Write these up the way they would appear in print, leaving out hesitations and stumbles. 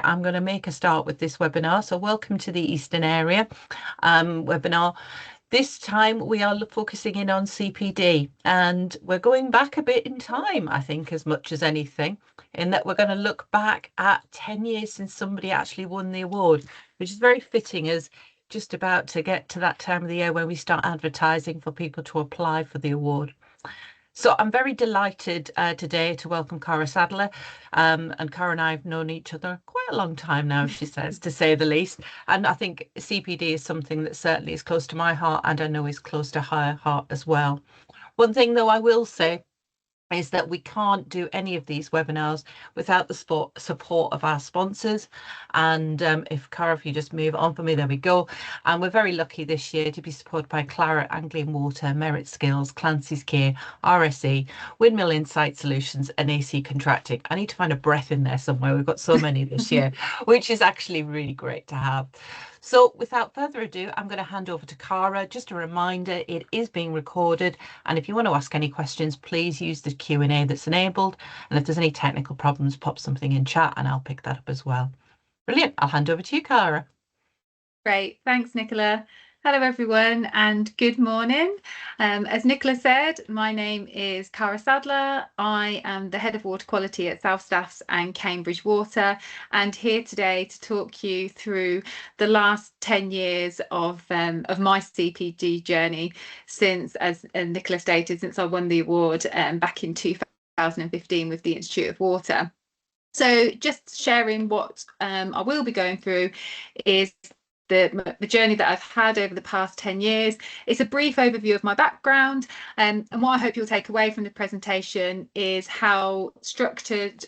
I'm going to make a start with this webinar. So welcome to the Eastern Area webinar. This time we are focusing in on CPD, and we're going back a bit in time, I think, as much as anything, in that we're going to look back at 10 years since somebody actually won the award, which is very fitting as just about to get to that time of the year when we start advertising for people to apply for the award. So I'm very delighted today to welcome Cara Sadler. And Cara and I have known each other quite a long time now, she says, to say the least. And I think CPD is something that certainly is close to my heart, and I know is close to her heart as well. One thing, though, I will say is that we can't do any of these webinars without the support of our sponsors. And if Cara, if you just move on for me, there we go. And we're very lucky this year to be supported by Claret, Anglian Water, Merit Skills, Clancy's Care, RSE, Windmill Insight Solutions, and AC Contracting. I need to find a breath in there somewhere. We've got so many this year, which is actually really great to have. So without further ado, I'm going to hand over to Cara. Just a reminder, it is being recorded. And if you want to ask any questions, please use the Q&A that's enabled. And if there's any technical problems, pop something in chat and I'll pick that up as well. Brilliant. I'll hand over to you, Cara. Great. Thanks, Nicola. Hello, everyone, and good morning. As Nicola said, my name is Cara Sadler. I am the Head of Water Quality at South Staffs and Cambridge Water, and here today to talk you through the last 10 years of my CPD journey since, as Nicola stated, since I won the award back in 2015 with the Institute of Water. So just sharing what I will be going through is the journey that I've had over the past 10 years. It's a brief overview of my background, and what I hope you'll take away from the presentation is how structured,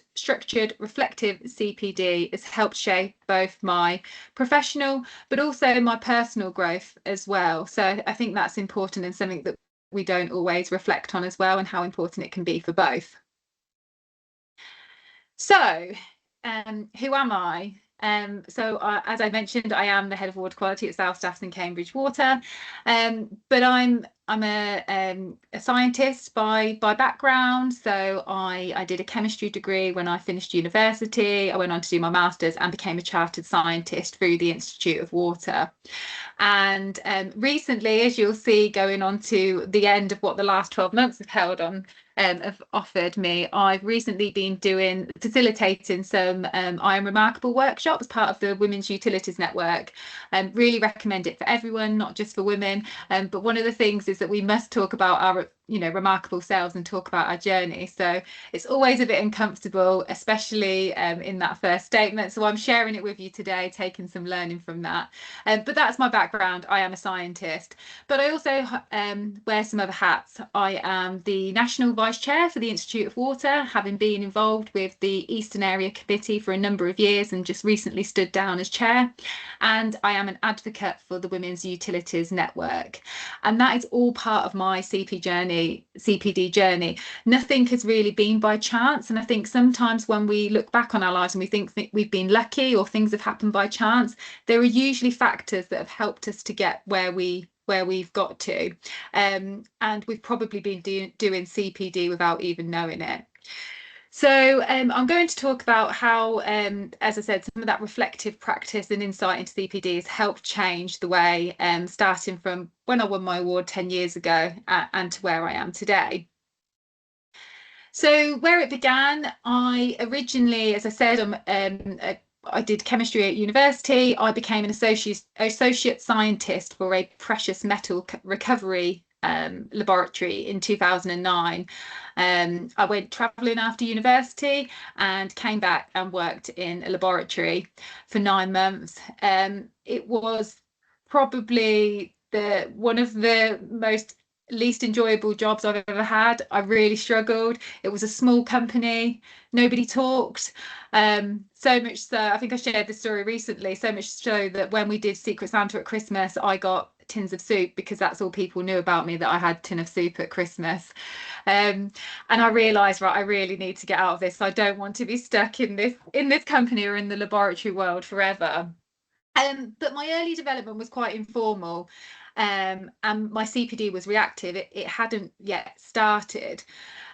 reflective CPD has helped shape both my professional but also my personal growth as well. So I think that's important and something that we don't always reflect on as well, and how important it can be for both. So who am I? As I mentioned, I am the Head of Water Quality at South Staffs and Cambridge Water, but I'm a scientist by background. So I did a chemistry degree when I finished university. I went on to do my master's and became a chartered scientist through the Institute of Water. And recently, as you'll see, going on to the end of what the last 12 months have offered me, I've recently been facilitating some I Am Remarkable workshops as part of the Women's Utilities Network. Really recommend it for everyone, not just for women. But one of the things is that we must talk about our remarkable selves and talk about our journey. So it's always a bit uncomfortable, especially in that first statement. So I'm sharing it with you today, taking some learning from that. But that's my background. I am a scientist, but I also wear some other hats. I am the National Vice Chair for the Institute of Water, having been involved with the Eastern Area Committee for a number of years and just recently stood down as chair. And I am an advocate for the Women's Utilities Network. And that is all part of my CPD journey. Nothing has really been by chance. And I think sometimes when we look back on our lives and we think we've been lucky or things have happened by chance, there are usually factors that have helped us to get where we've got to. And we've probably been doing CPD without even knowing it. So I'm going to talk about how, as I said, some of that reflective practice and insight into CPD has helped change the way, starting from when I won my award 10 years ago and to where I am today. So where it began, I originally, as I said, I did chemistry at university. I became an associate scientist for a precious metal recovery laboratory in 2009. I went travelling after university and came back and worked in a laboratory for 9 months. It was probably one of the most least enjoyable jobs I've ever had. I really struggled. It was a small company, nobody talked, so much so I think I shared this story recently, so much so that when we did Secret Santa at Christmas, I got tins of soup because that's all people knew about me, that I had a tin of soup at Christmas. And I realized, right, I really need to get out of this. I don't want to be stuck in this company or in the laboratory world forever. But my early development was quite informal. and my CPD was reactive. It hadn't yet started.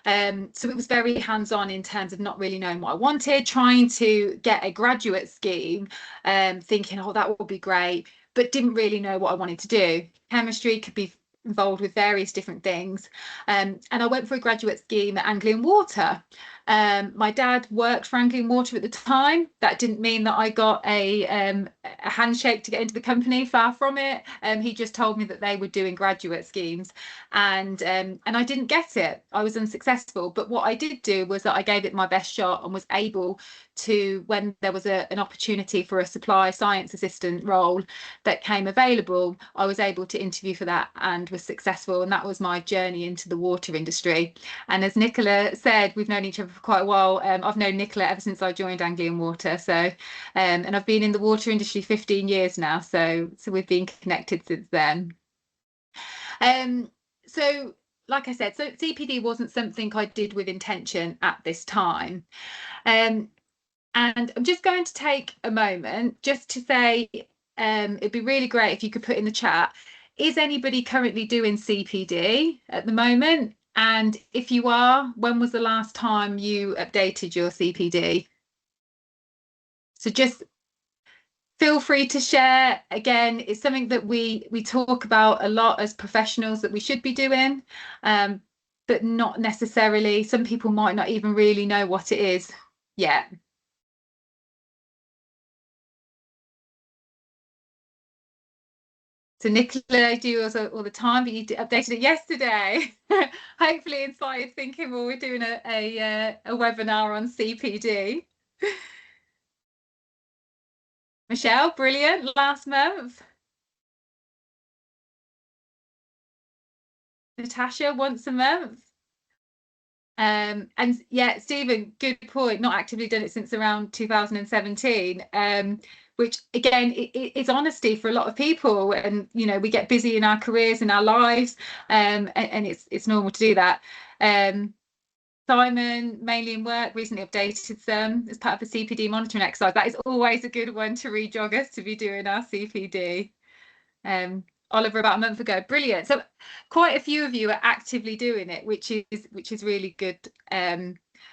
So it was very hands-on in terms of not really knowing what I wanted, trying to get a graduate scheme, thinking, oh, that would be great, but didn't really know what I wanted to do. Chemistry could be involved with various different things. And I went for a graduate scheme at IWater. My dad worked for IWater at the time. That didn't mean that I got a handshake to get into the company, far from it. He just told me that they were doing graduate schemes, and I didn't get it. I was unsuccessful. But what I did do was that I gave it my best shot and was able to, when there was an opportunity for a supply science assistant role that came available, I was able to interview for that and was successful. And that was my journey into the water industry. And as Nicola said, we've known each other for quite a while. I've known Nicola ever since I joined IWater. So, and I've been in the water industry 15 years now. So we've been connected since then. So like I said, so CPD wasn't something I did with intention at this time. And I'm just going to take a moment just to say, it'd be really great if you could put in the chat, is anybody currently doing CPD at the moment? And if you are, when was the last time you updated your CPD? So just feel free to share. Again, it's something that we talk about a lot as professionals that we should be doing, but not necessarily. Some people might not even really know what it is yet. So Nicola, I do also all the time, but you updated it yesterday. Hopefully inspired thinking, well, we're doing a webinar on CPD. Michelle, brilliant, last month. Natasha, once a month. And yeah, Stephen, good point. Not actively done it since around 2017. Which again, it's honesty for a lot of people, and you know, we get busy in our careers and our lives, and it's normal to do that. Simon, mainly in work, recently updated them as part of the CPD monitoring exercise. That is always a good one to re-jog us to be doing our CPD. Oliver, about a month ago, brilliant. So quite a few of you are actively doing it, which is really good.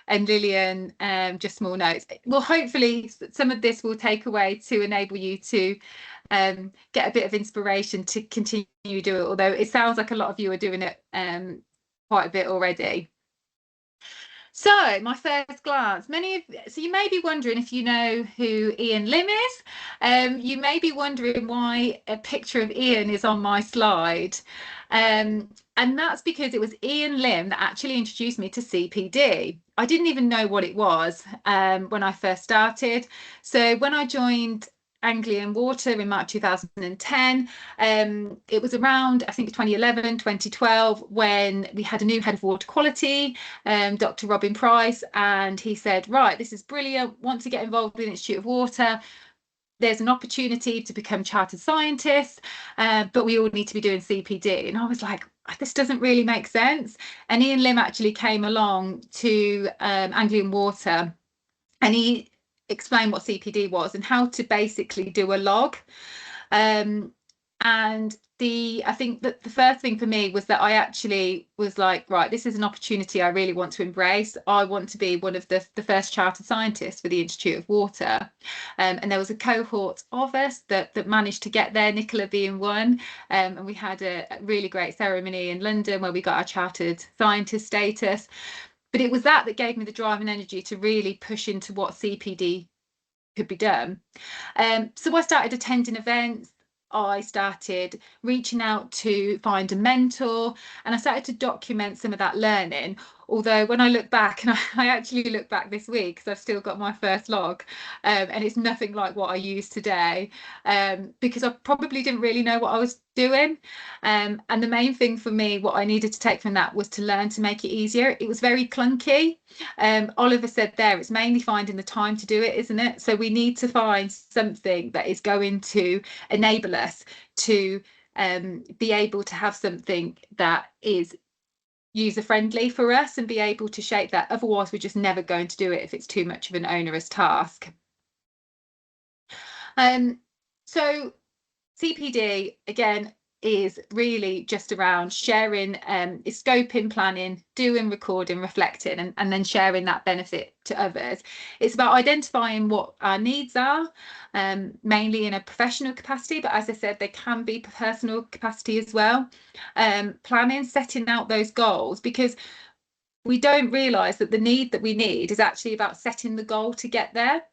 And Lillian, just small notes. Well, hopefully some of this will take away to enable you to get a bit of inspiration to continue to do it, although it sounds like a lot of you are doing it quite a bit already. So my first glance, so you may be wondering if you know who Ian Lim is. You may be wondering why a picture of Ian is on my slide. And that's because it was Ian Lim that actually introduced me to CPD. I didn't even know what it was when I first started. So when I joined IWater in March 2010. It was around, I think, 2011, 2012, when we had a new head of water quality, Dr. Robin Price, and he said, right, this is brilliant, want to get involved with the Institute of Water. There's an opportunity to become chartered scientists, but we all need to be doing CPD. And I was like, this doesn't really make sense. And Ian Lim actually came along to IWater, and he explain what CPD was and how to basically do a log. And I think that the first thing for me was that I actually was like, right, this is an opportunity I really want to embrace. I want to be one of the first chartered scientists for the Institute of Water. And there was a cohort of us that managed to get there, Nicola being one. And we had a really great ceremony in London where we got our chartered scientist status. But it was that gave me the drive and energy to really push into what CPD could be done. So I started attending events. I started reaching out to find a mentor, and I started to document some of that learning. Although when I look back, and I actually look back this week because I've still got my first log, and it's nothing like what I use today, because I probably didn't really know what I was doing. And the main thing for me, what I needed to take from that was to learn to make it easier. It was very clunky. Oliver said there, it's mainly finding the time to do it, isn't it? So we need to find something that is going to enable us to be able to have something that is user friendly for us and be able to shape that. Otherwise, we're just never going to do it if it's too much of an onerous task. So CPD, again, is really just around sharing, scoping, planning, doing, recording, reflecting, and then sharing that benefit to others. It's about identifying what our needs are, mainly in a professional capacity, but as I said, they can be personal capacity as well. Planning, setting out those goals, because we don't realise that the need that we need is actually about setting the goal to get there.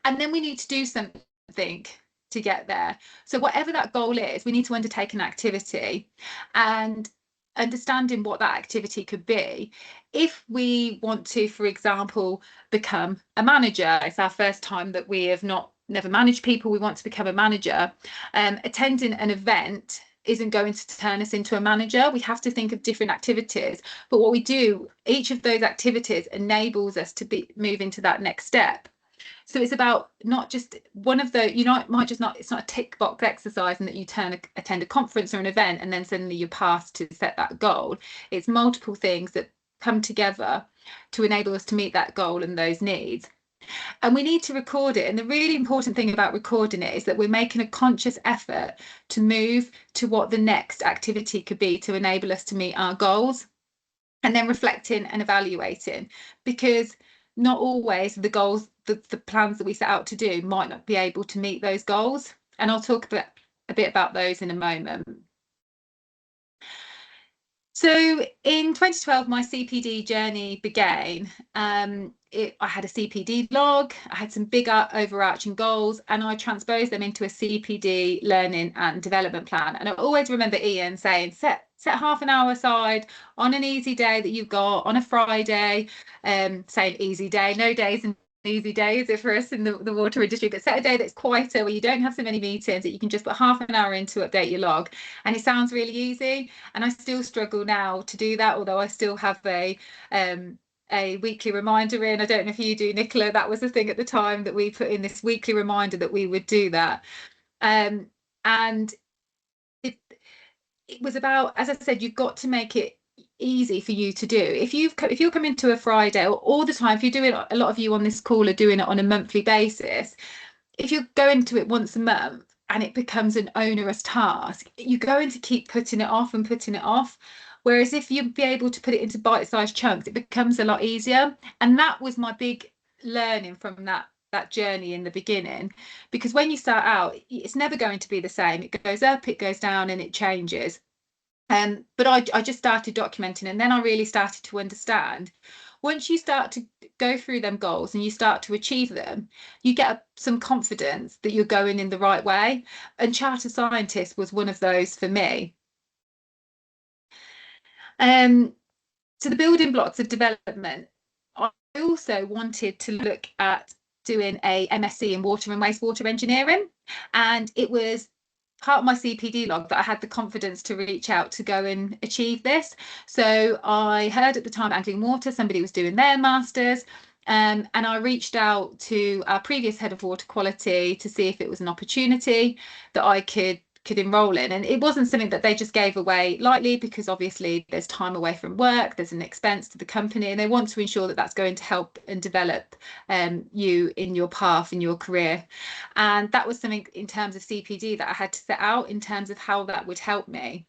And then we need to do something to get there. So whatever that goal is, we need to undertake an activity, and understanding what that activity could be. If we want to, for example, become a manager, it's our first time that we have never managed people, we want to become a manager, attending an event isn't going to turn us into a manager. We have to think of different activities, but what we do, each of those activities enables us to move into that next step. So it's about not just one of the, it might just not, it's not a tick box exercise and that you attend a conference or an event and then suddenly you're passed to set that goal. It's multiple things that come together to enable us to meet that goal and those needs. And we need to record it. And the really important thing about recording it is that we're making a conscious effort to move to what the next activity could be to enable us to meet our goals, and then reflecting and evaluating, because not always the goals, the plans that we set out to do might not be able to meet those goals. And I'll talk a bit about those in a moment. So in 2012, my CPD journey began. I had a CPD log, I had some bigger overarching goals, and I transposed them into a CPD learning and development plan. And I always remember Ian saying, set half an hour aside on an easy day that you've got on a Friday, saying easy day, no days and easy days for us in the water industry, but set a day that's quieter, where you don't have so many meetings, that you can just put half an hour in to update your log. And it sounds really easy, and I still struggle now to do that, although I still have a weekly reminder in. I don't know if you do, Nicola. That was the thing at the time, that we put in this weekly reminder that we would do that. And it was about, as I said, you've got to make it easy for you to do. If you're coming to a Friday, or all the time, if you're doing, a lot of you on this call are doing it on a monthly basis, if you're going to it once a month and it becomes an onerous task, you're going to keep putting it off and putting it off. Whereas if you'd be able to put it into bite-sized chunks, it becomes a lot easier. And that was my big learning from that journey in the beginning, because when you start out, it's never going to be the same. It goes up, it goes down, and it changes. But I just started documenting, and then I really started to understand, once you start to go through them goals and you start to achieve them, you get some confidence that you're going in the right way. And Chartered Scientist was one of those for me. So the building blocks of development, I also wanted to look at doing a MSc in water and wastewater engineering, and it was part of my CPD log that I had the confidence to reach out to go and achieve this. So I heard at the time at IWater somebody was doing their masters, and I reached out to our previous head of water quality to see if it was an opportunity that I could enroll in. And it wasn't something that they just gave away lightly, because obviously there's time away from work, there's an expense to the company, and they want to ensure that that's going to help and develop you in your path in your career. And that was something in terms of CPD that I had to set out in terms of how that would help me.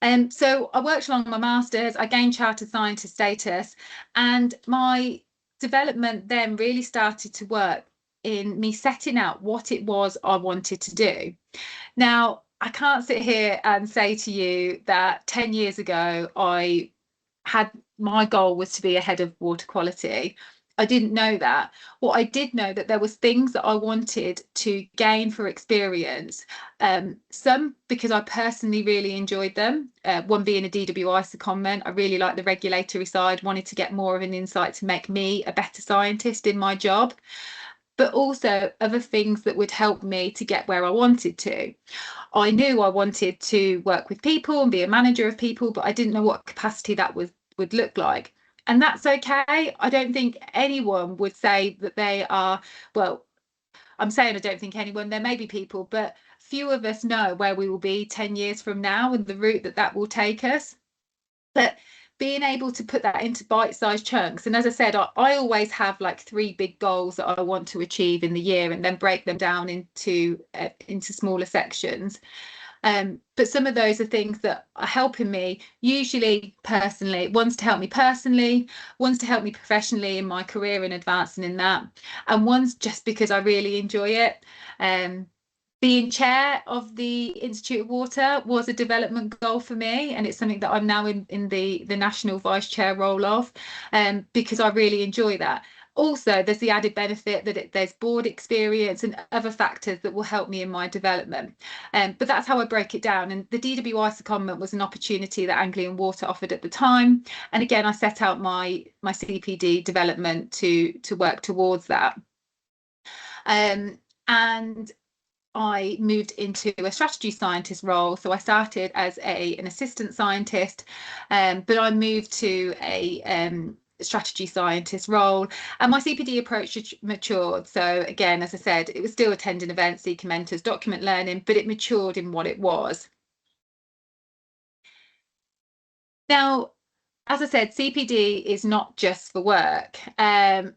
And so I worked along my masters, I gained Chartered Scientist status, and my development then really started to work in me setting out what it was I wanted to do. Now, I can't sit here and say to you that 10 years ago I had, my goal was to be a head of water quality. I didn't know that. What I did know, that there was things that I wanted to gain for experience. Some because I personally really enjoyed them. One being a DWI secondment. I really like the regulatory side, wanted to get more of an insight to make me a better scientist in my job, but also other things that would help me to get where I wanted to. I knew I wanted to work with people and be a manager of people, but I didn't know what capacity that would look like. And that's okay. I don't think anyone would say that they are, well, I'm saying I don't think anyone, there may be people, but few of us know where we will be 10 years from now and the route that will take us. But being able to put that into bite-sized chunks. And as I said, I always have like 3 big goals that I want to achieve in the year, and then break them down into smaller sections. But some of those are things that are helping me, usually personally. One's to help me personally, one's to help me professionally in my career and advancing in that, and one's just because I really enjoy it. Being chair of the Institute of Water was a development goal for me, and it's something that I'm now in the national vice chair role of, because I really enjoy that. Also, there's the added benefit that there's board experience and other factors that will help me in my development. But that's how I break it down. And the DWI secondment was an opportunity that Anglian Water offered at the time. And again, I set out my CPD development to work towards that. And I moved into a strategy scientist role. So I started as an assistant scientist, but I moved to a strategy scientist role, and my CPD approach matured. So again, as I said, it was still attending events, seeking mentors, document learning, but it matured in what it was. Now, as I said, CPD is not just for work, and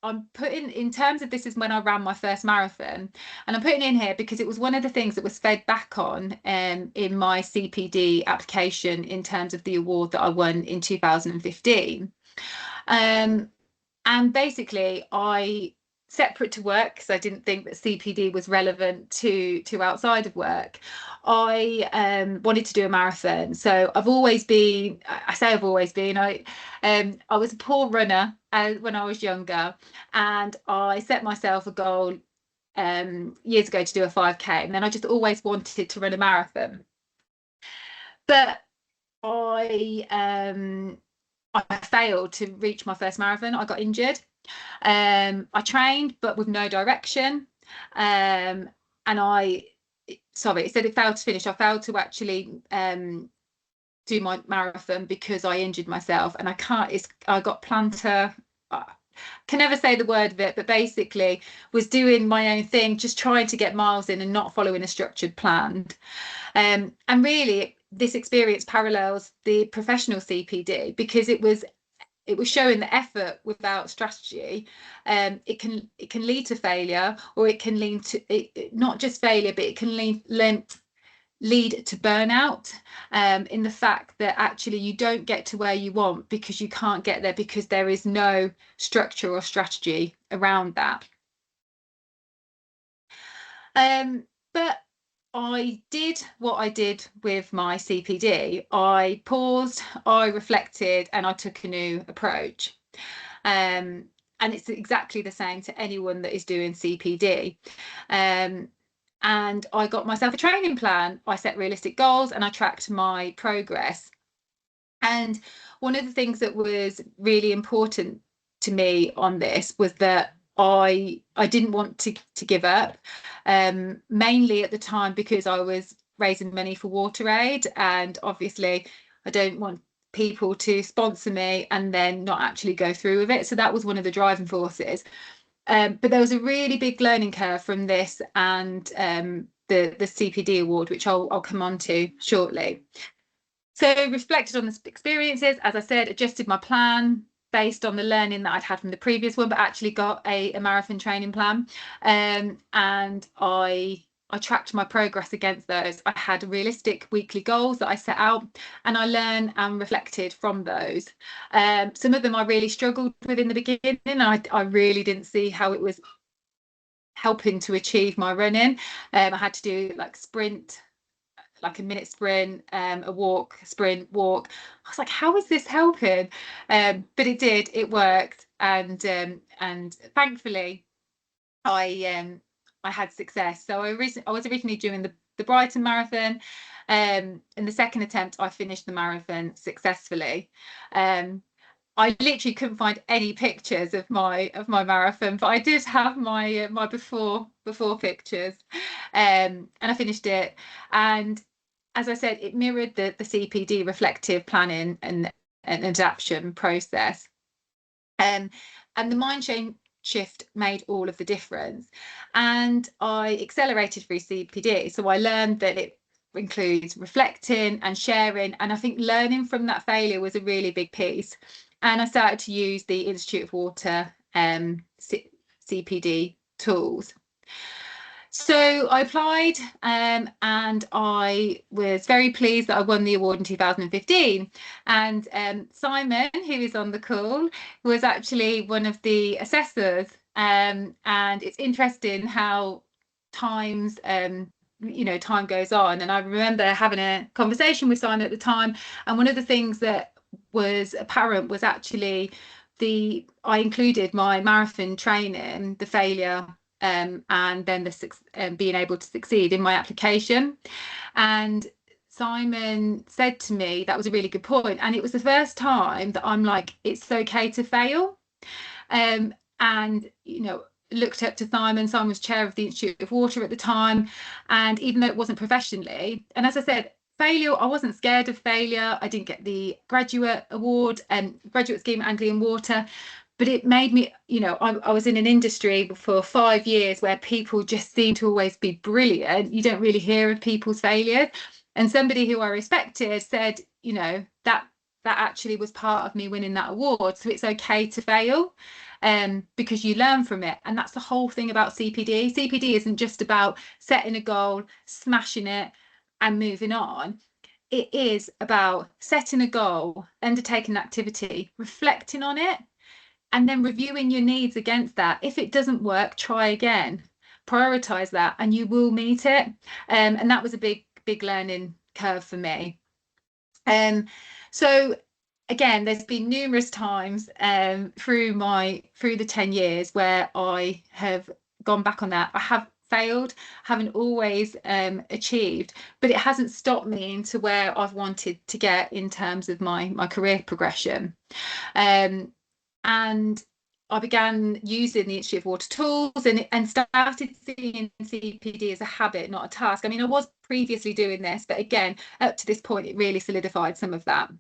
I'm putting, in terms of, this is when I ran my first marathon, and I'm putting in here because it was one of the things that was fed back on in my CPD application in terms of the award that I won in 2015. And basically, separate to work, because I didn't think that CPD was relevant to outside of work, I wanted to do a marathon. So I've always been, I was a poor runner when I was younger, and I set myself a goal years ago to do a 5K, and then I just always wanted to run a marathon. But I failed to reach my first marathon. I got injured. I trained, but with no direction. And it failed to finish. I failed to actually do my marathon because I injured myself, and I got plantar. I can never say the word of it, but basically was doing my own thing, just trying to get miles in and not following a structured plan. And really, this experience parallels the professional CPD, because it was showing that effort without strategy, it can lead to failure, or it can lead to not just failure, but it can lead to burnout, in the fact that actually you don't get to where you want because you can't get there because there is no structure or strategy around that. But I did what I did with my CPD. I paused, I reflected, and I took a new approach. And it's exactly the same to anyone that is doing CPD. And I got myself a training plan. I set realistic goals and I tracked my progress. And one of the things that was really important to me on this was that I didn't want to give up, mainly at the time because I was raising money for WaterAid, and obviously I don't want people to sponsor me and then not actually go through with it. So that was one of the driving forces. But there was a really big learning curve from this and the CPD award, which I'll come on to shortly. So reflected on the experiences, as I said, adjusted my plan based on the learning that I'd had from the previous one, but actually got a marathon training plan. And I tracked my progress against those. I had realistic weekly goals that I set out, and I learned and reflected from those. Some of them I really struggled with in the beginning. I really didn't see how it was helping to achieve my running. I had to do like a minute sprint, a walk, sprint, walk. I was like, how is this helping? But it did, it worked. And thankfully I had success. So I was originally doing the Brighton Marathon. In the second attempt, I finished the marathon successfully. I literally couldn't find any pictures of my marathon, but I did have my my before pictures, and I finished it. And as I said, it mirrored the CPD reflective planning and adaptation process, and the mind shift made all of the difference. And I accelerated through CPD, so I learned that includes reflecting and sharing. And I think learning from that failure was a really big piece. And I started to use the Institute of Water CPD tools. So I applied and I was very pleased that I won the award in 2015. And Simon, who is on the call, was actually one of the assessors. And it's interesting how time goes on. And I remember having a conversation with Simon at the time. And one of the things that was apparent was actually I included my marathon training, the failure, and then being able to succeed in my application. And Simon said to me that was a really good point, and it was the first time that I'm like, it's okay to fail. And looked up to Simon. Simon was chair of the Institute of Water at the time, and even though it wasn't professionally, and as I said, failure, I wasn't scared of failure. I didn't get the graduate award and graduate scheme Anglian Water, but it made me, I was in an industry for 5 years where people just seem to always be brilliant. You don't really hear of people's failures. And somebody who I respected said, that actually was part of me winning that award. So it's okay to fail, because you learn from it. And that's the whole thing about CPD. CPD isn't just about setting a goal, smashing it, and moving on. It is about setting a goal, undertaking an activity, reflecting on it, and then reviewing your needs against that. If it doesn't work, try again, prioritize that, and you will meet it. And that was a big learning curve for me. So again, there's been numerous times through the 10 years where I have gone back on that. I have failed, haven't always achieved, but it hasn't stopped me into where I've wanted to get in terms of my career progression. And I began using the Institute of Water tools and started seeing CPD as a habit, not a task. I mean, I was previously doing this, but again, up to this point, it really solidified some of that.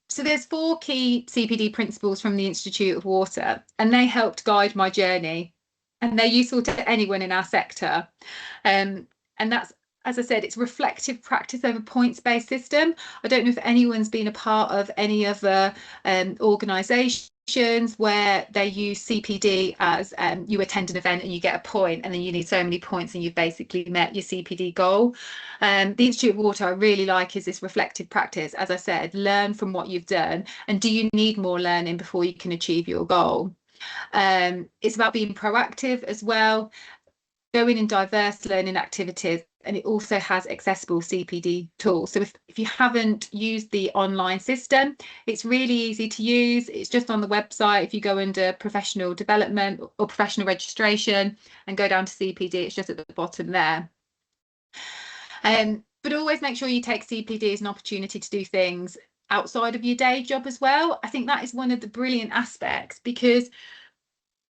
So there's 4 key CPD principles from the Institute of Water, and they helped guide my journey, and they're useful to anyone in our sector. And that's, as I said, it's reflective practice over points-based system. I don't know if anyone's been a part of any other organisations where they use CPD as you attend an event and you get a point, and then you need so many points and you've basically met your CPD goal. The Institute of Water I really like is this reflective practice. As I said, learn from what you've done, and do you need more learning before you can achieve your goal? It's about being proactive as well, going in diverse learning activities, and it also has accessible CPD tools. So if you haven't used the online system, it's really easy to use. It's just on the website. If you go under professional development or professional registration and go down to CPD, it's just at the bottom there. But always make sure you take CPD as an opportunity to do things outside of your day job as well. I think that is one of the brilliant aspects, because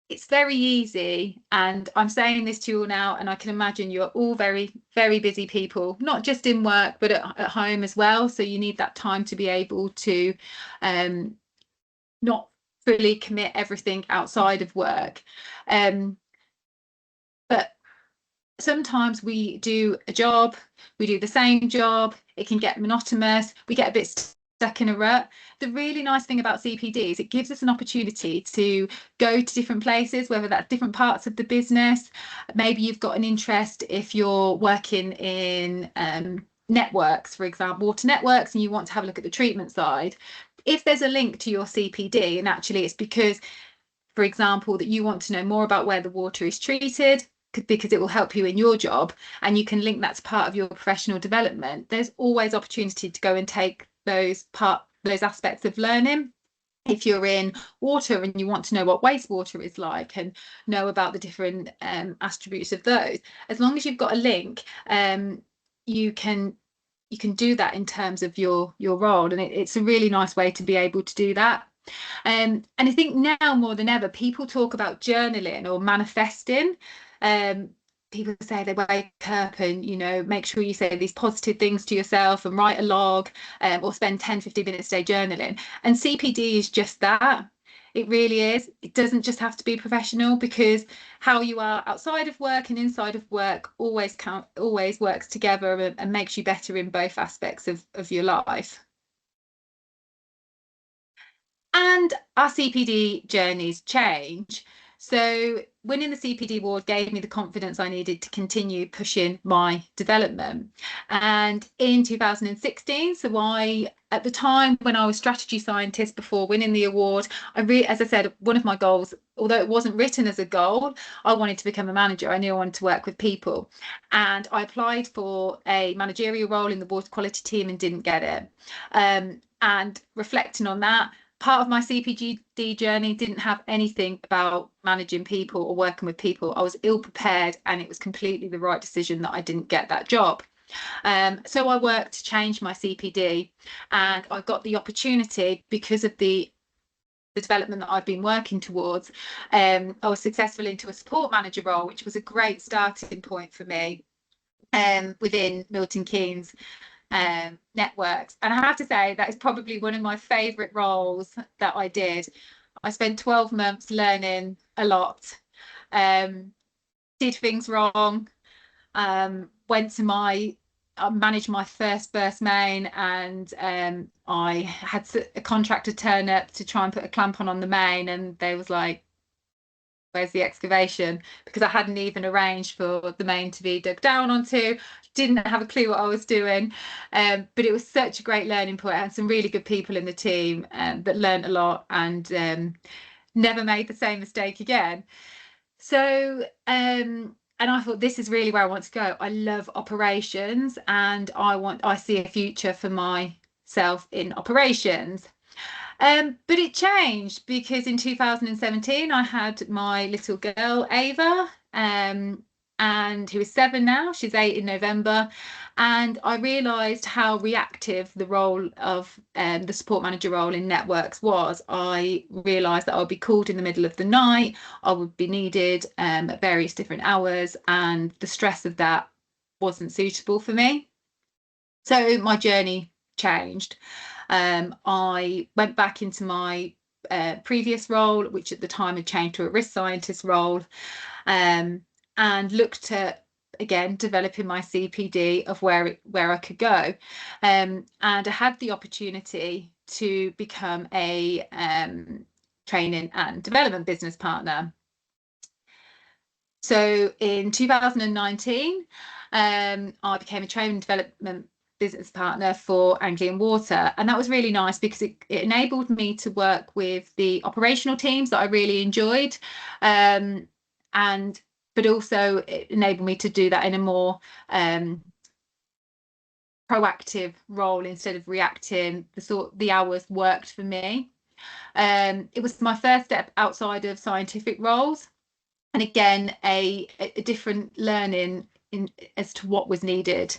it's very easy, and I'm saying this to you all now, and I can imagine you're all very, very busy people, not just in work, but at home as well. So you need that time to be able to not fully commit everything outside of work. But sometimes we do a job, we do the same job, it can get monotonous, we get a bit stuck in a rut. The really nice thing about CPD is it gives us an opportunity to go to different places, whether that's different parts of the business. Maybe you've got an interest if you're working in networks, for example, water networks, and you want to have a look at the treatment side. If there's a link to your CPD, and actually it's because, for example, that you want to know more about where the water is treated, because it will help you in your job, and you can link that to part of your professional development, there's always opportunity to go and take those aspects of learning. If you're in water and you want to know what wastewater is like and know about the different attributes of those, as long as you've got a link, you can do that in terms of your role, and it's a really nice way to be able to do that. And I think now more than ever, people talk about journaling or manifesting. People say they wake up and, make sure you say these positive things to yourself and write a log, or spend 10-15 minutes a day journaling. And CPD is just that. It really is. It doesn't just have to be professional, because how you are outside of work and inside of work always works together and makes you better in both aspects of your life. And our CPD journeys change. So winning the CPD award gave me the confidence I needed to continue pushing my development. And in 2016, so at the time when I was strategy scientist before winning the award, as I said, one of my goals, although it wasn't written as a goal, I wanted to become a manager. I knew I wanted to work with people. And I applied for a managerial role in the water quality team and didn't get it. And reflecting on that, part of my CPD journey didn't have anything about managing people or working with people. I was ill prepared, and it was completely the right decision that I didn't get that job. So I worked to change my CPD, and I got the opportunity because of the development that I've been working towards. I was successful into a support manager role, which was a great starting point for me within Milton Keynes networks. And I have to say that is probably one of my favourite roles that I did. I spent 12 months learning a lot, did things wrong, went to managed my first burst main, and I had a contractor turn up to try and put a clamp on the main, and they was like, where's the excavation? Because I hadn't even arranged for the main to be dug down onto. Didn't have a clue what I was doing, but it was such a great learning point. I had some really good people in the team that learned a lot, and never made the same mistake again. So and I thought, this is really where I want to go. I love operations, and I see a future for myself in operations. But it changed, because in 2017 I had my little girl Ava, and who is 7 now. She's 8 in November, and I realised how reactive the role of the support manager role in networks was. I realised that I would be called in the middle of the night. I would be needed at various different hours, and the stress of that wasn't suitable for me. So my journey changed. I went back into my previous role, which at the time had changed to a risk scientist role, and looked at, again, developing my CPD of where I could go. And I had the opportunity to become a training and development business partner. So in 2019, I became a training and development business partner for IWater, and that was really nice because it enabled me to work with the operational teams that I really enjoyed, but also it enabled me to do that in a more proactive role instead of reacting. The hours worked for me. It was my first step outside of scientific roles, and again a different learning as to what was needed.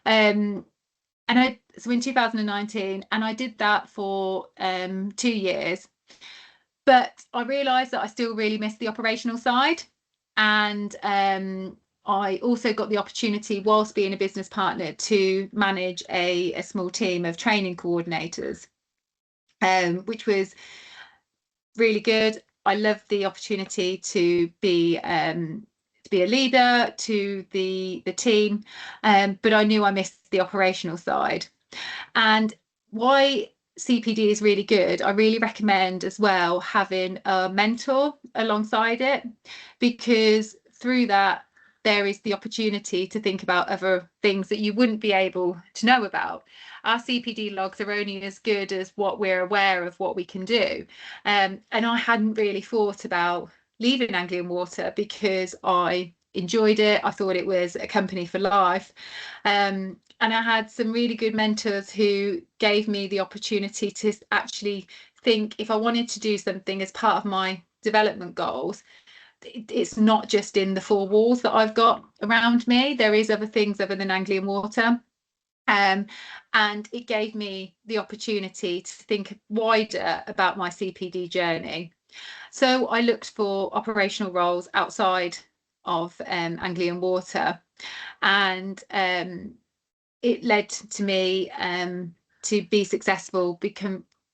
So in 2019, and I did that for 2 years, but I realised that I still really missed the operational side, and I also got the opportunity, whilst being a business partner, to manage a small team of training coordinators, which was really good. I loved the opportunity to be a leader to the team, but I knew I missed the operational side. And why CPD is really good, I really recommend as well having a mentor alongside it, because through that there is the opportunity to think about other things that you wouldn't be able to know about. Our CPD logs are only as good as what we're aware of what we can do. And I hadn't really thought about leaving IWater because I enjoyed it. I thought it was a company for life. And I had some really good mentors who gave me the opportunity to actually think, if I wanted to do something as part of my development goals, it's not just in the 4 walls that I've got around me. There is other things other than IWater. And it gave me the opportunity to think wider about my CPD journey. So I looked for operational roles outside of IWater, and it led to me to be successful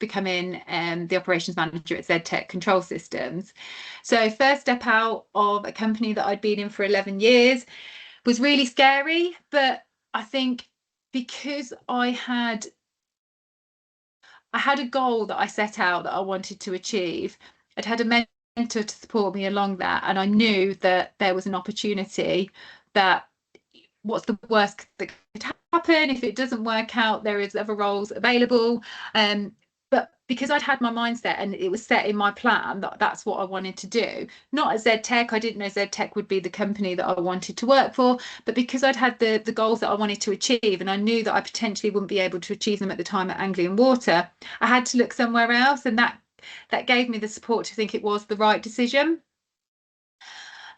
becoming the operations manager at ZTech Control Systems. So first step out of a company that I'd been in for 11 years was really scary, but I think because I had a goal that I set out that I wanted to achieve, I'd had a mentor to support me along that, and I knew that there was an opportunity that what's the worst that could happen if it doesn't work out, there is other roles available. But because I'd had my mindset and it was set in my plan that that's what I wanted to do, not at ZTech, I didn't know ZTech would be the company that I wanted to work for, but because I'd had the goals that I wanted to achieve, and I knew that I potentially wouldn't be able to achieve them at the time at IWater, I had to look somewhere else, and that gave me the support to think it was the right decision.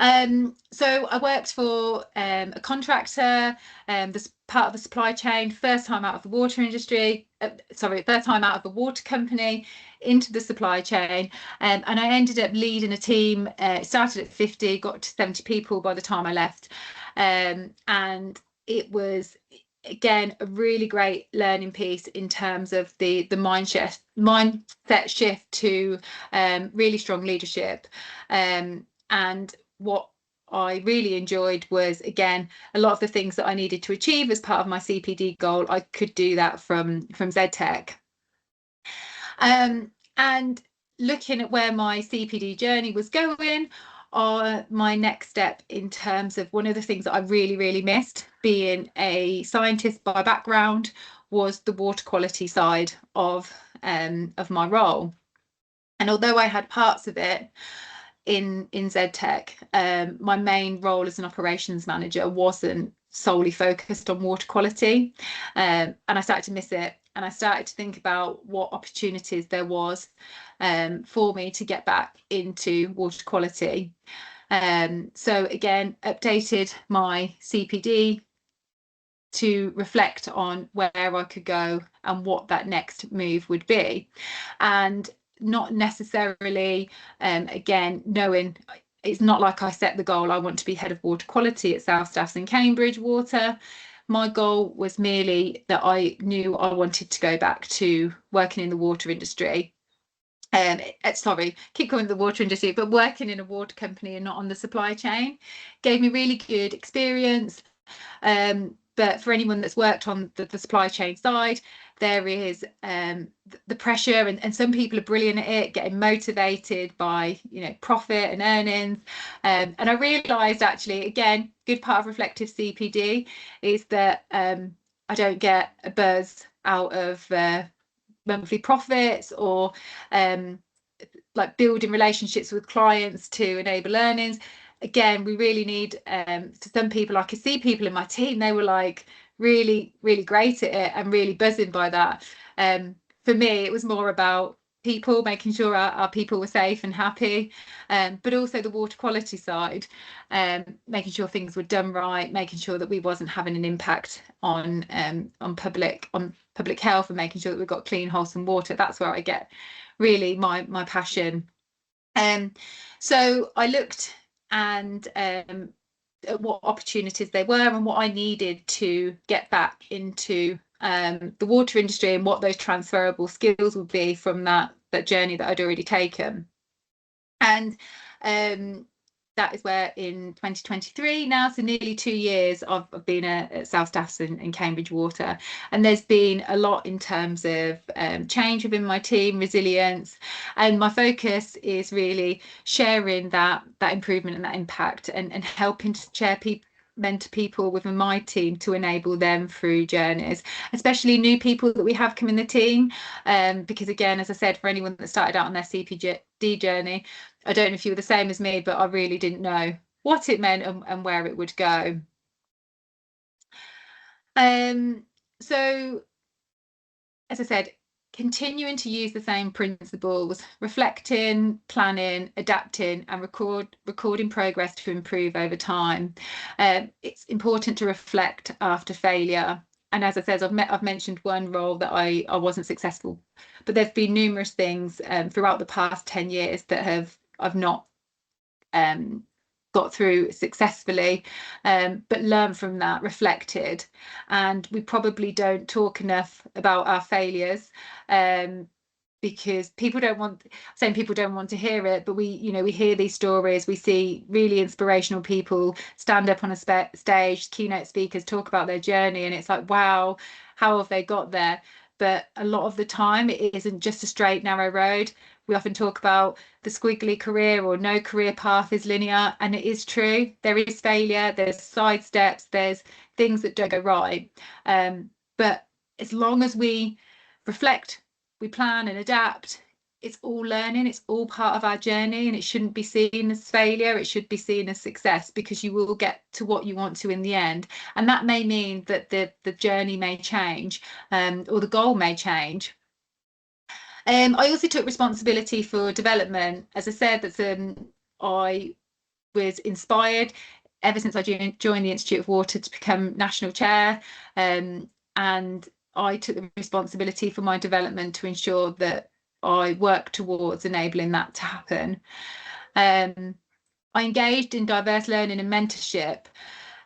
So I worked for a contractor, this part of the supply chain, first time out of the water industry, first time out of the water company into the supply chain. And I ended up leading a team, started at 50, got to 70 people by the time I left. And it was, again, a really great learning piece in terms of the mindset shift to really strong leadership. And what I really enjoyed was, again, a lot of the things that I needed to achieve as part of my CPD goal, I could do that from ZTech. And looking at where my CPD journey was going, my next step in terms of one of the things that I really missed, being a scientist by background, was the water quality side of my role. And although I had parts of it in ZTech, my main role as an operations manager wasn't solely focused on water quality, and I started to miss it, and I started to think about what opportunities there was for me to get back into water quality. So again, updated my CPD to reflect on where I could go and what that next move would be, and not necessarily, again, knowing it's not like I set the goal, I want to be head of water quality at South Staffs and Cambridge Water. My goal was merely that I knew I wanted to go back to working in the water industry. Sorry, keep going the water industry, but working in a water company and not on the supply chain gave me really good experience. But for anyone that's worked on the supply chain side, there is the pressure, and some people are brilliant at it, getting motivated by, profit and earnings. And I realised, actually, again, good part of reflective CPD is that I don't get a buzz out of monthly profits or like building relationships with clients to enable earnings. Again, we really need some people. I could see people in my team, they were like really great at it and really buzzing by that. For me, it was more about people, making sure our people were safe and happy, but also the water quality side, making sure things were done right, making sure that we wasn't having an impact on public health, and making sure that we've got clean, wholesome water. That's where I get really my passion. So I looked and at what opportunities they were and what I needed to get back into the water industry, and what those transferable skills would be from that journey that I'd already taken. And that is where in 2023 now, so nearly 2 years, I've been at South Staffs and Cambridge Water, and there's been a lot in terms of change within my team, resilience, and my focus is really sharing that improvement and that impact, and helping to share mentor people within my team to enable them through journeys, especially new people that we have come in the team, because again, as I said, for anyone that started out on their CPD journey, I don't know if you were the same as me, but I really didn't know what it meant and where it would go. So, as I said, continuing to use the same principles, reflecting, planning, adapting, and recording progress to improve over time. It's important to reflect after failure. And as I said, I've mentioned one role that I wasn't successful, but there've been numerous things throughout the past 10 years that I've not got through successfully, but learned from that, reflected. And we probably don't talk enough about our failures, because people don't want, saying people don't want to hear it, but we hear these stories, we see really inspirational people stand up on a stage, keynote speakers talk about their journey, and it's like, wow, how have they got there? But a lot of the time it isn't just a straight narrow road. We often talk about the squiggly career, or no career path is linear, and it is true. There is failure, there's side steps, there's things that don't go right, but as long as we reflect, we plan and adapt, it's all learning, it's all part of our journey, and it shouldn't be seen as failure, it should be seen as success, because you will get to what you want to in the end. And that may mean that the journey may change, or the goal may change. I also took responsibility for development. As I said, that's I was inspired ever since I joined the Institute of Water to become national chair, and I took the responsibility for my development to ensure that I worked towards enabling that to happen. I engaged in diverse learning and mentorship,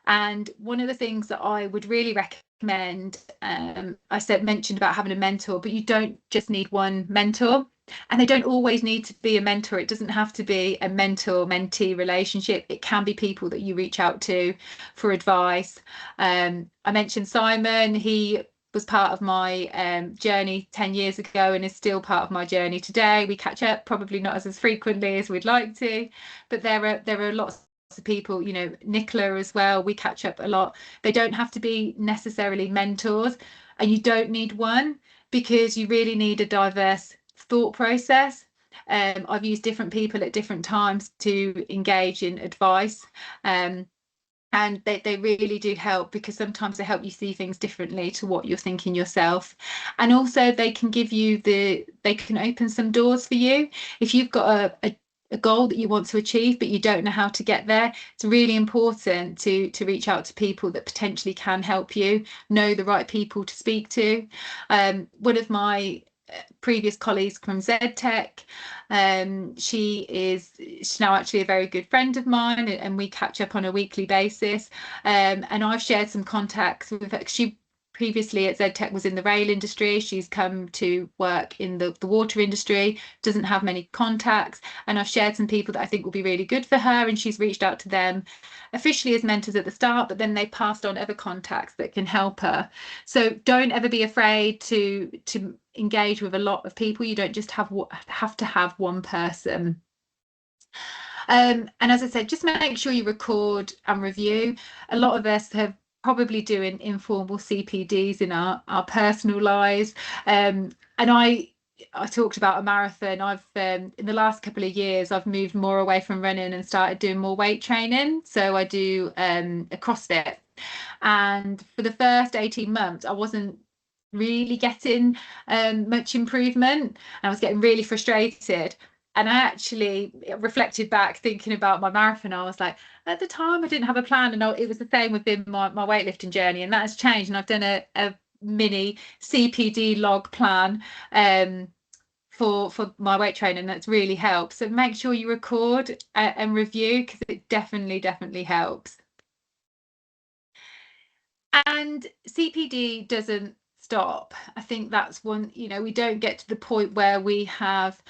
and one of the things that I would really recommend, I mentioned about having a mentor, but you don't just need one mentor, and they don't always need to be a mentor. It doesn't have to be a mentor-mentee relationship. It can be people that you reach out to for advice. I mentioned Simon. He was part of my journey 10 years ago and is still part of my journey today. We catch up, probably not as frequently as we'd like to, but there are lots of people, Nicola as well, we catch up a lot. They don't have to be necessarily mentors, and you don't need one, because you really need a diverse thought process. I've used different people at different times to engage in advice, and they really do help, because sometimes they help you see things differently to what you're thinking yourself. And also they can they can open some doors for you. If you've got a goal that you want to achieve but you don't know how to get there, it's really important to reach out to people that potentially can help you, know the right people to speak to. One of my previous colleagues from ZTech, she's now actually a very good friend of mine, and we catch up on a weekly basis, and I've shared some contacts with her. She previously at ZTech was in the rail industry. She's come to work in the water industry, doesn't have many contacts, and I've shared some people that I think will be really good for her, and she's reached out to them officially as mentors at the start, but then they passed on other contacts that can help her. So don't ever be afraid to engage with a lot of people. You don't just have to have one person. And as I said, just make sure you record and review. A lot of us have probably doing informal CPDs in our personal lives, and I talked about a marathon. I've in the last couple of years I've moved more away from running and started doing more weight training. So I do a CrossFit, and for the first 18 months I wasn't really getting much improvement. I was getting really frustrated, and I actually reflected back thinking about my marathon. I was like, at the time I didn't have a plan, and it was the same within my weightlifting journey, and that has changed, and I've done a mini CPD log plan for my weight training. That's really helped. So make sure you record and review, because it definitely helps. And CPD doesn't stop. I think that's one, we don't get to the point where we have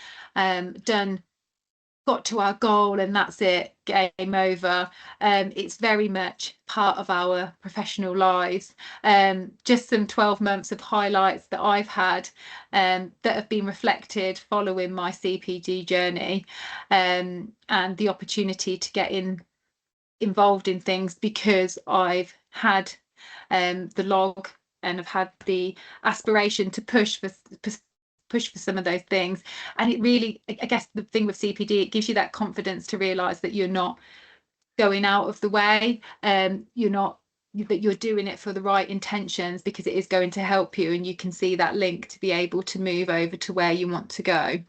got to our goal and that's it, game over. It's very much part of our professional lives. Just some 12 months of highlights that I've had that have been reflected following my CPD journey, and the opportunity to get involved in things because I've had the log and have had the aspiration to push for some of those things. And it really, I guess the thing with CPD, it gives you that confidence to realize that you're not going out of the way, that you're doing it for the right intentions, because it is going to help you, and you can see that link to be able to move over to where you want to go.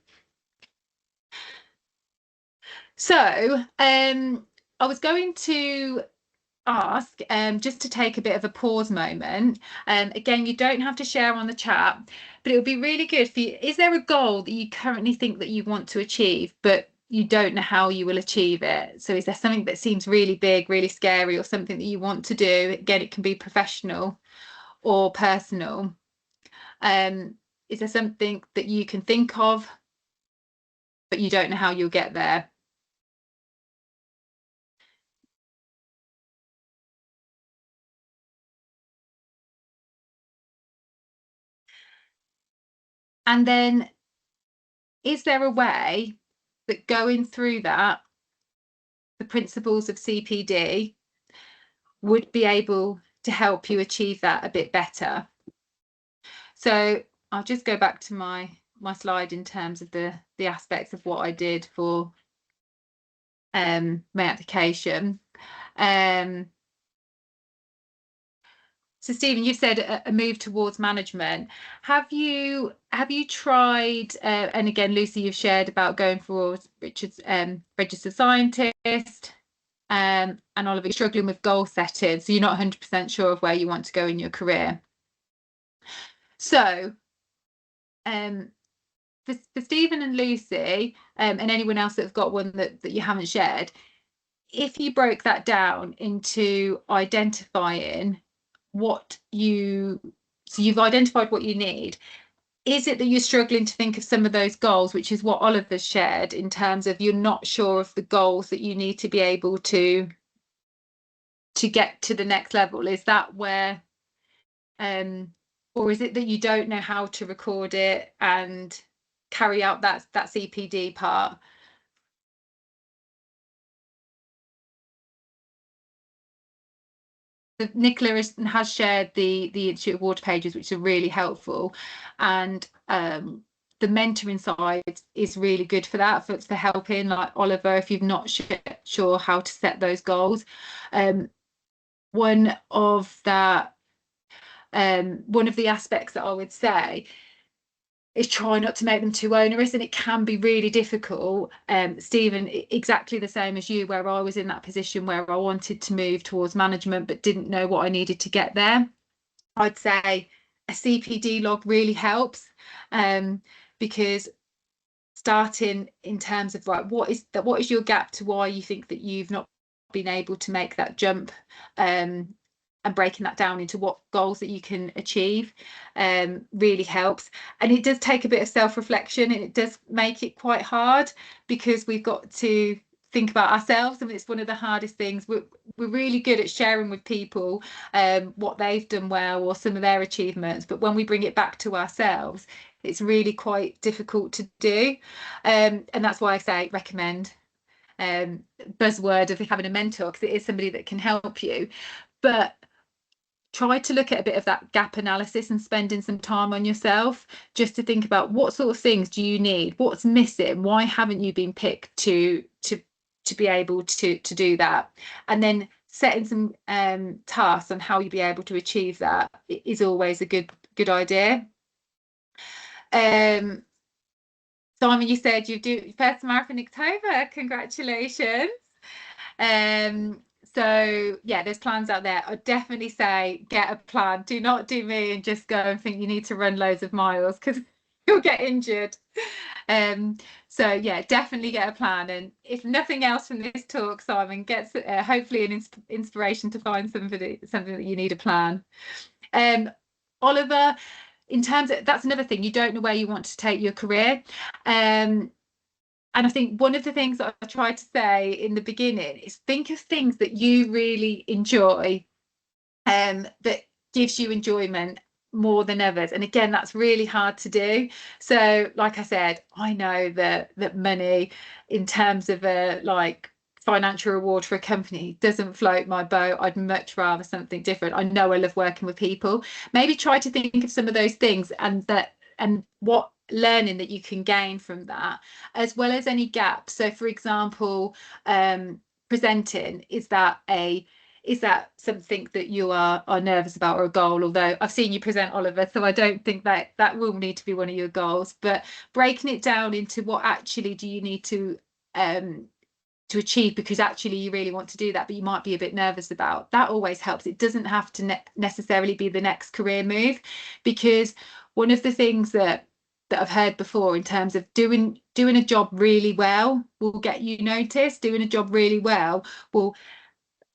So I was going to ask, just to take a bit of a pause moment. Again, you don't have to share on the chat, but it would be really good for you. Is there a goal that you currently think that you want to achieve, but you don't know how you will achieve it? So is there something that seems really big, really scary, or something that you want to do? Again, it can be professional or personal. Is there something that you can think of, but you don't know how you'll get there? And then, is there a way that going through that, the principles of CPD, would be able to help you achieve that a bit better? So I'll just go back to my slide in terms of the aspects of what I did for my application. So Stephen, you've said a move towards management. Have you tried? And again, Lucy, you've shared about going for Richard's registered scientist, and Oliver, you're struggling with goal setting, so you're not 100% sure of where you want to go in your career. So, for Stephen and Lucy, and anyone else that's got one that you haven't shared, if you broke that down into identifying what you've identified what you need. Is it that you're struggling to think of some of those goals, which is what Oliver's shared, in terms of you're not sure of the goals that you need to be able to get to the next level? Is that where, or is it that you don't know how to record it and carry out that CPD part? Nicola has shared the Institute of Water pages, which are really helpful, and the mentoring side is really good for that, for helping, like Oliver, if you've not sure how to set those goals. One of the aspects that I would say is try not to make them too onerous, and it can be really difficult. Stephen, exactly the same as you, where I was in that position where I wanted to move towards management but didn't know what I needed to get there. I'd say a CPD log really helps, because starting in terms of, right, what is your gap to why you think that you've not been able to make that jump, and breaking that down into what goals that you can achieve, really helps. And it does take a bit of self-reflection, and it does make it quite hard, because we've got to think about ourselves. I mean, it's one of the hardest things. We're really good at sharing with people what they've done well or some of their achievements, but when we bring it back to ourselves, it's really quite difficult to do. And that's why I say recommend, buzzword of having a mentor, because it is somebody that can help you. But try to look at a bit of that gap analysis and spending some time on yourself, just to think about what sort of things do you need, what's missing, why haven't you been picked to be able to do that, and then setting some tasks on how you'll be able to achieve that is always a good idea. Simon, you said you do your first marathon in October. Congratulations. So yeah, there's plans out there. I'd definitely say get a plan. Do not do me and just go and think you need to run loads of miles, because you'll get injured. So yeah, definitely get a plan. And if nothing else from this talk, Simon, gets hopefully an inspiration to find something that you need a plan. Oliver, in terms of, that's another thing, you don't know where you want to take your career. And I think one of the things that I tried to say in the beginning is think of things that you really enjoy, that gives you enjoyment more than others. And again, that's really hard to do. So like I said, I know that money, in terms of a like financial reward for a company, doesn't float my boat. I'd much rather something different. I know I love working with people. Maybe try to think of some of those things, and what learning that you can gain from that, as well as any gaps. So for example, presenting, is that something that you are nervous about, or a goal? Although I've seen you present, Oliver, so I don't think that will need to be one of your goals, but breaking it down into what actually do you need to achieve, because actually you really want to do that, but you might be a bit nervous about that. Always helps. It doesn't have to necessarily be the next career move, because one of the things that I've heard before, in terms of doing a job really well, will get you noticed. Doing a job really well will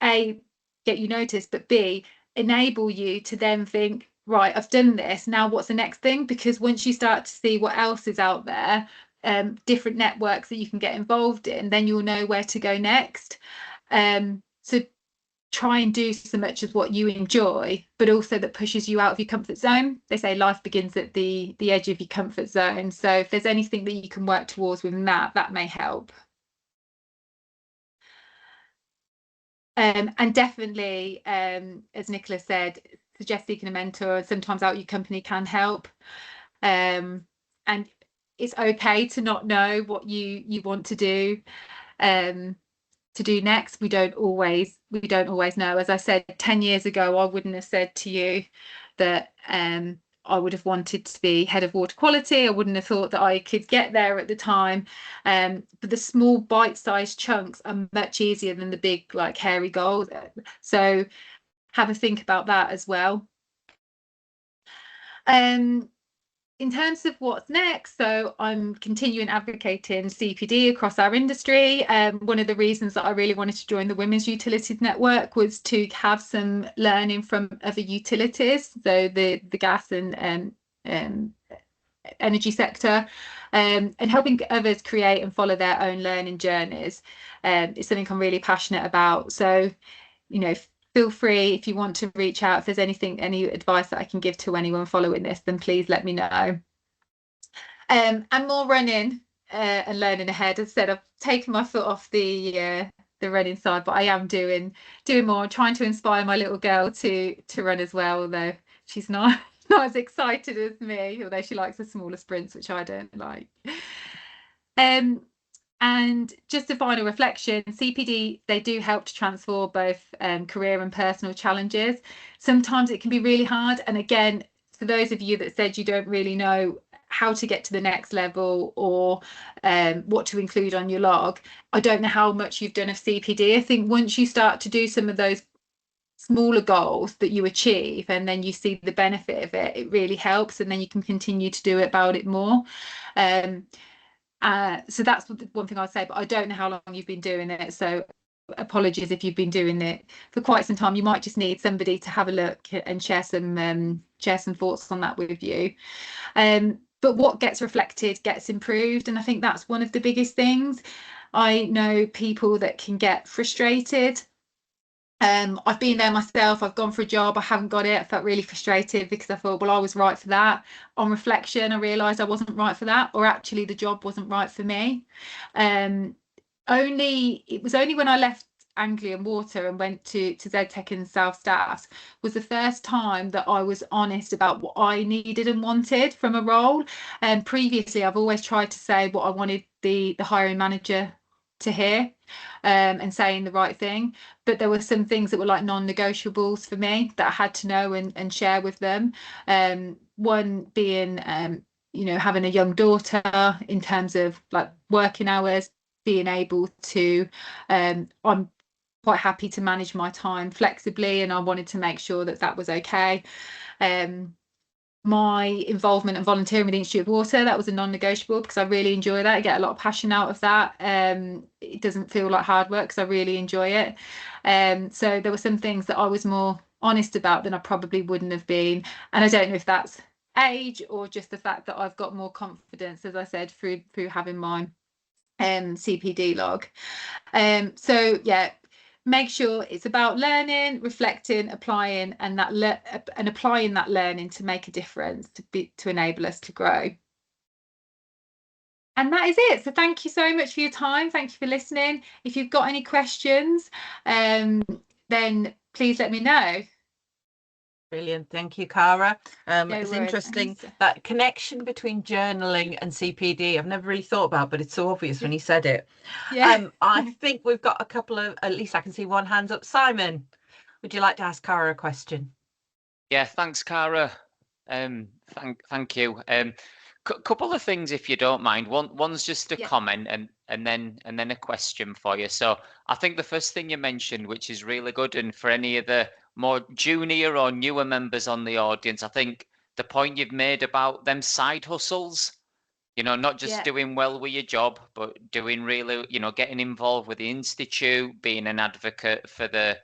A, get you noticed, but B, enable you to then think, right, I've done this. Now what's the next thing? Because once you start to see what else is out there, different networks that you can get involved in, then you'll know where to go next. So try and do so much as what you enjoy, but also that pushes you out of your comfort zone. They say life begins at the edge of your comfort zone. So if there's anything that you can work towards within that, that may help. And definitely, as Nicola said, suggest seeking a mentor. Sometimes out your company can help. And it's okay to not know what you want to do next. We don't always know. As I said, 10 years ago, I wouldn't have said to you that I would have wanted to be head of water quality. I wouldn't have thought that I could get there at the time. But the small bite-sized chunks are much easier than the big, like, hairy goals. So have a think about that as well. In terms of what's next, so I'm continuing advocating CPD across our industry. One of the reasons that I really wanted to join the Women's Utilities Network was to have some learning from other utilities, so the gas and energy sector, and helping others create and follow their own learning journeys. It's something I'm really passionate about. So, you know, feel free if you want to reach out. If there's any advice that I can give to anyone following this, then please let me know. And more running and learning ahead. As I said, I've taken my foot off the running side, but I am doing more, trying to inspire my little girl to run as well, although she's not as excited as me, although she likes the smaller sprints, which I don't like. And just a final reflection, CPD, they do help to transform both career and personal challenges. Sometimes it can be really hard. And again, for those of you that said you don't really know how to get to the next level or what to include on your log, I don't know how much you've done of CPD. I think once you start to do some of those smaller goals that you achieve and then you see the benefit of it, it really helps, and then you can continue to do about it more. So that's one thing I'd say, but I don't know how long you've been doing it, so apologies if you've been doing it for quite some time. You might just need somebody to have a look and share some thoughts on that with you. But what gets reflected gets improved, and I think that's one of the biggest things. I know people that can get frustrated. I've been there myself. I've gone for a job, I haven't got it. I felt really frustrated because I thought, well, I was right for that. On reflection, I realised I wasn't right for that, or actually the job wasn't right for me. It was only when I left Anglian Water and went to ZTech and South Staffs was the first time that I was honest about what I needed and wanted from a role. And previously, I've always tried to say what I wanted the hiring manager to hear, and saying the right thing, but there were some things that were like non-negotiables for me that I had to know and share with them. One being having a young daughter, in terms of like working hours, being able to I'm quite happy to manage my time flexibly, and I wanted to make sure that that was okay. My involvement and volunteering with the Institute of Water, that was a non-negotiable because I really enjoy that. I get a lot of passion out of that. It doesn't feel like hard work because I really enjoy it. So there were some things that I was more honest about than I probably wouldn't have been. And I don't know if that's age or just the fact that I've got more confidence, as I said, through having my CPD log. So yeah, make sure it's about learning, reflecting, applying, and applying that learning to make a difference, to enable us to grow. And that is it. So thank you so much for your time. Thank you for listening. If you've got any questions, then please let me know. Brilliant. Thank you, Cara. No it's worries. interesting, that connection between journaling and CPD. I've never really thought about, but it's so obvious when you said it. Yeah. I think we've got a couple of, at least I can see one hand up. Simon, would you like to ask Cara a question? Yeah, thanks, Cara. Thank you. Couple of things, if you don't mind. One's just a comment and then a question for you. So I think the first thing you mentioned, which is really good, and for any of the more junior or newer members on the audience, I think the point you've made about them side hustles, not just doing well with your job, but doing really, getting involved with the institute, being an advocate for the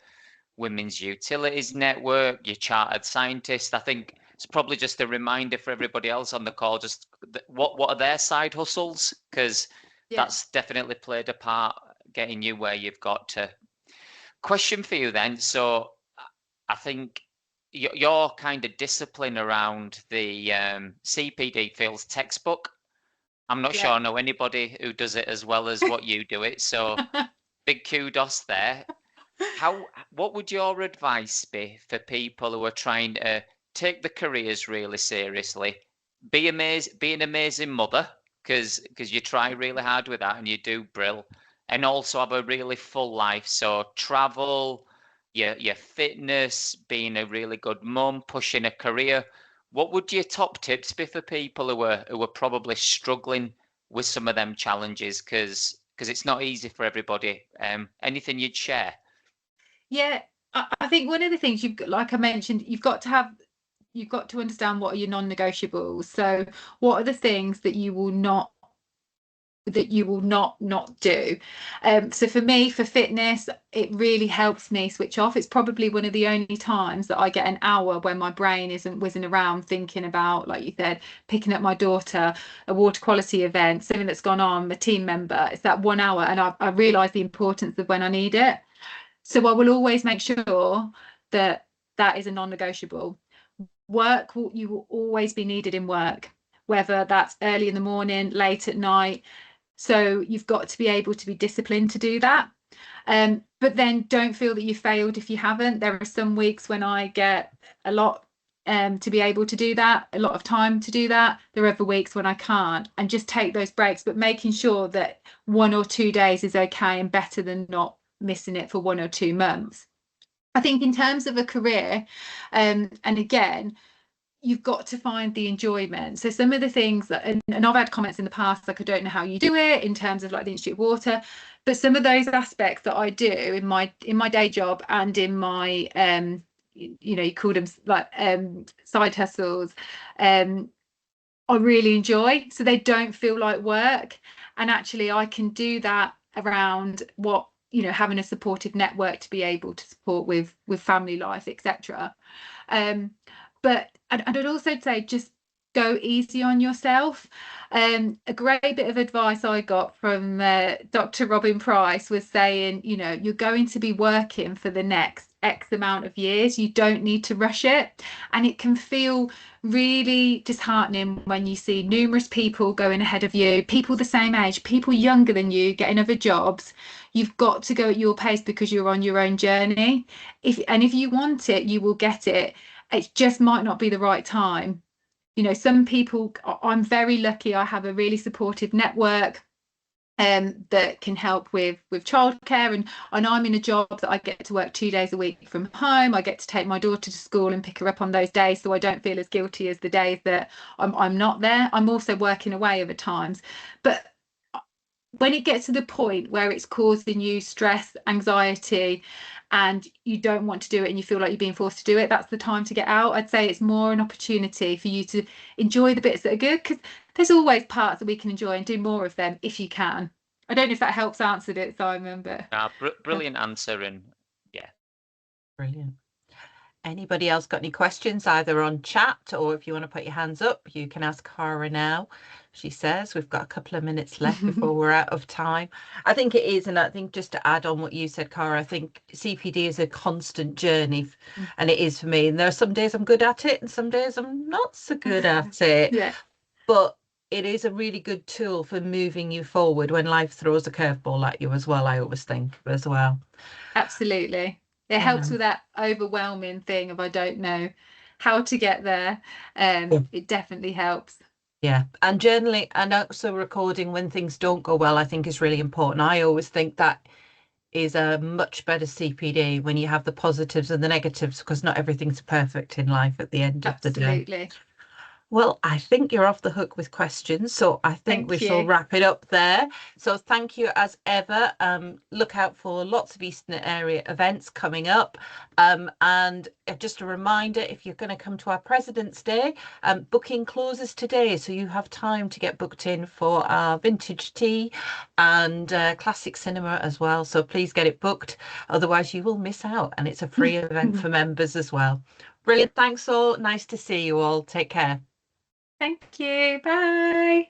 Women's Utilities Network, your chartered scientist. I think it's probably just a reminder for everybody else on the call, just what are their side hustles, because that's definitely played a part getting you where you've got to. Question for you then. So I think your kind of discipline around the CPD feels textbook. I'm not sure I know anybody who does it as well as what you do it. So big kudos there. What would your advice be for people who are trying to take the careers really seriously, be an amazing mother, because you try really hard with that and you do brill, and also have a really full life, so travel, your fitness, being a really good mum, pushing a career. What would your top tips be for people who are probably struggling with some of them challenges, because it's not easy for everybody? Anything you'd share? Yeah, I think one of the things like I mentioned, you've got to understand what are your non-negotiables. So what are the things that you will not do. So for me, for fitness, it really helps me switch off. It's probably one of the only times that I get an hour when my brain isn't whizzing around thinking about, like you said, picking up my daughter, a water quality event, something that's gone on, a team member. It's that 1 hour, and I realise the importance of when I need it. So I will always make sure that is a non-negotiable. You will always be needed in work, whether that's early in the morning, late at night. So you've got to be able to be disciplined to do that. But then don't feel that you failed if you haven't. There are some weeks when I get a lot to be able to do that, a lot of time to do that. There are other weeks when I can't, and just take those breaks, but making sure that 1 or 2 days is okay and better than not missing it for 1 or 2 months. I think in terms of a career, and again, you've got to find the enjoyment. So some of the things that, and I've had comments in the past, like, I don't know how you do it in terms of like the Institute of Water, but some of those aspects that I do in my day job and in my you call them like side hustles, I really enjoy, so they don't feel like work. And actually I can do that around what, having a supportive network to be able to support with family life, etc. But I'd also say just go easy on yourself. A great bit of advice I got from Dr. Robin Price was saying, you're going to be working for the next X amount of years. You don't need to rush it. And it can feel really disheartening when you see numerous people going ahead of you, people the same age, people younger than you getting other jobs. You've got to go at your pace because you're on your own journey. If you want it, you will get it. It just might not be the right time. Some people, I'm very lucky, I have a really supportive network that can help with childcare, and I'm in a job that I get to work 2 days a week from home. I get to take my daughter to school and pick her up on those days, so I don't feel as guilty as the days that I'm not there. I'm also working away other times, but when it gets to the point where it's causing you stress, anxiety, and you don't want to do it and you feel like you're being forced to do it, that's the time to get out. I'd say it's more an opportunity for you to enjoy the bits that are good, because there's always parts that we can enjoy, and do more of them if you can. I don't know if that helps answered it, Simon, but brilliant answer. And yeah, brilliant. Anybody else got any questions, either on chat, or if you want to put your hands up, you can ask Cara now. She says we've got a couple of minutes left before we're out of time. I think it is, and I think just to add on what you said, Cara, I think CPD is a constant journey, and it is for me. And there are some days I'm good at it and some days I'm not so good at it. Yeah. But it is a really good tool for moving you forward when life throws a curveball at you as well, I always think as well. Absolutely. It helps with that overwhelming thing of I don't know how to get there. It definitely helps. Yeah, and journaling and also recording when things don't go well, I think is really important. I always think that is a much better CPD when you have the positives and the negatives, because not everything's perfect in life at the end of the day. Absolutely. Well, I think you're off the hook with questions, so I think we shall wrap it up there. So thank you as ever. Look out for lots of Eastern area events coming up. And just a reminder, if you're going to come to our President's Day, booking closes today, so you have time to get booked in for our vintage tea and classic cinema as well. So please get it booked, otherwise you will miss out, and it's a free event for members as well. Brilliant. Thanks all. Nice to see you all. Take care. Thank you. Bye.